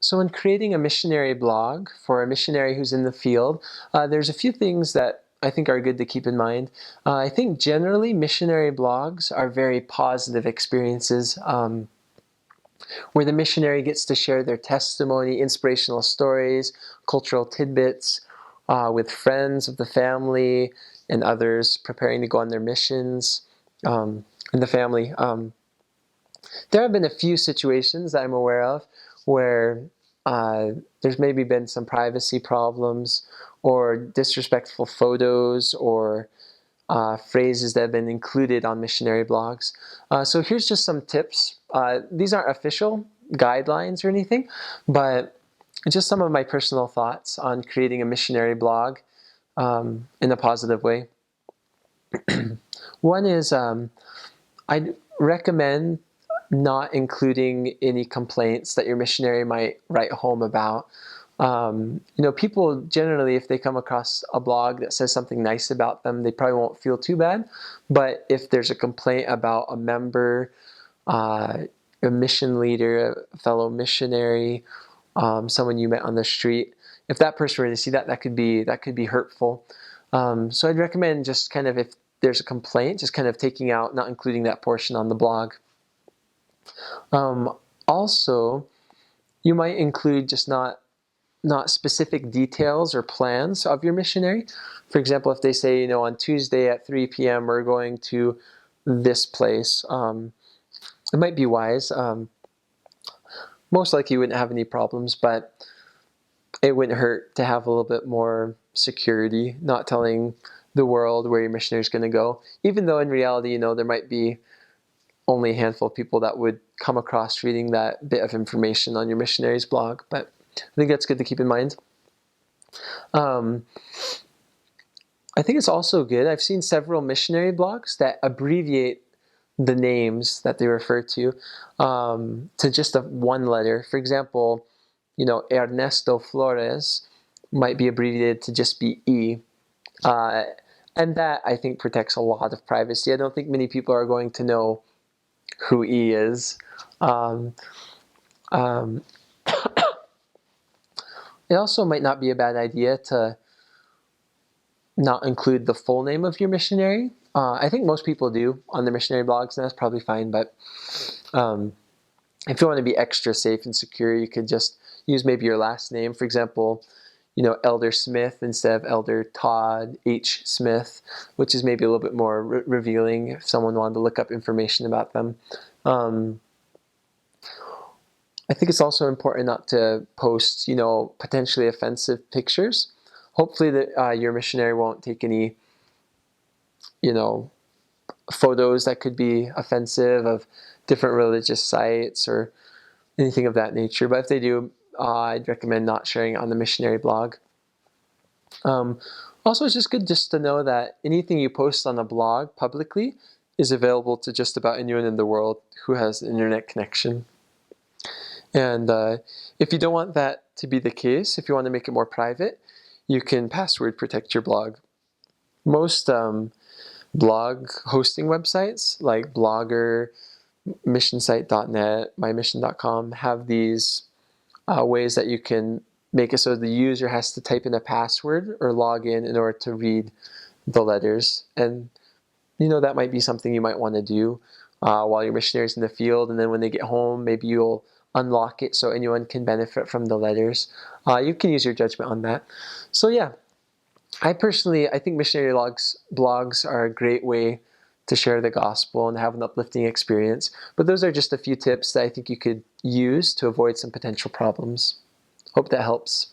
So in creating a missionary blog for a missionary who's in the field, there's a few things that I think are good to keep in mind. I think generally missionary blogs are very positive experiences where the missionary gets to share their testimony, inspirational stories, cultural tidbits with friends of the family and others preparing to go on their missions in the family. There have been a few situations that I'm aware of where there's maybe been some privacy problems or disrespectful photos or phrases that have been included on missionary blogs. So here's just some tips. These aren't official guidelines or anything, but just some of my personal thoughts on creating a missionary blog in a positive way. One is I'd recommend not including any complaints that your missionary might write home about. People generally, if they come across a blog that says something nice about them, they probably won't feel too bad. But if there's a complaint about a member, a mission leader, a fellow missionary, someone you met on the street, if that person were to see that, that could be hurtful. So I'd recommend just kind of, if there's a complaint, just kind of taking out, not including that portion on the blog. Also, you might include just not specific details or plans of your missionary. For example, if they say, on Tuesday at 3 p.m. we're going to this place, it might be wise. Most likely you wouldn't have any problems, but it wouldn't hurt to have a little bit more security, not telling the world where your missionary is going to go, even though in reality, there might be only a handful of people that would come across reading that bit of information on your missionary's blog, but I think that's good to keep in mind. I think it's also good. I've seen several missionary blogs that abbreviate the names that they refer to just one letter. For example, Ernesto Flores might be abbreviated to just be E. And that, I think, protects a lot of privacy. I don't think many people are going to know who E is. It also might not be a bad idea to not include the full name of your missionary. I think most people do on their missionary blogs, and that's probably fine. But if you want to be extra safe and secure, you could just use maybe your last name. For example, Elder Smith instead of Elder Todd H. Smith, which is maybe a little bit more revealing if someone wanted to look up information about them. I think it's also important not to post, potentially offensive pictures. Hopefully that your missionary won't take any, photos that could be offensive of different religious sites or anything of that nature. But if they do, I'd recommend not sharing it on the missionary blog. Also, it's just good just to know that anything you post on a blog publicly is available to just about anyone in the world who has an internet connection. And if you don't want that to be the case, if you want to make it more private, you can password protect your blog. Most blog hosting websites like Blogger, missionsite.net, mymission.com have these ways that you can make it so the user has to type in a password or log in order to read the letters. And, that might be something you might want to do while your missionary's in the field. And then when they get home, maybe you'll unlock it so anyone can benefit from the letters. You can use your judgment on that. So yeah, I think missionary blogs are a great way to share the gospel and have an uplifting experience. But those are just a few tips that I think you could use to avoid some potential problems. Hope that helps.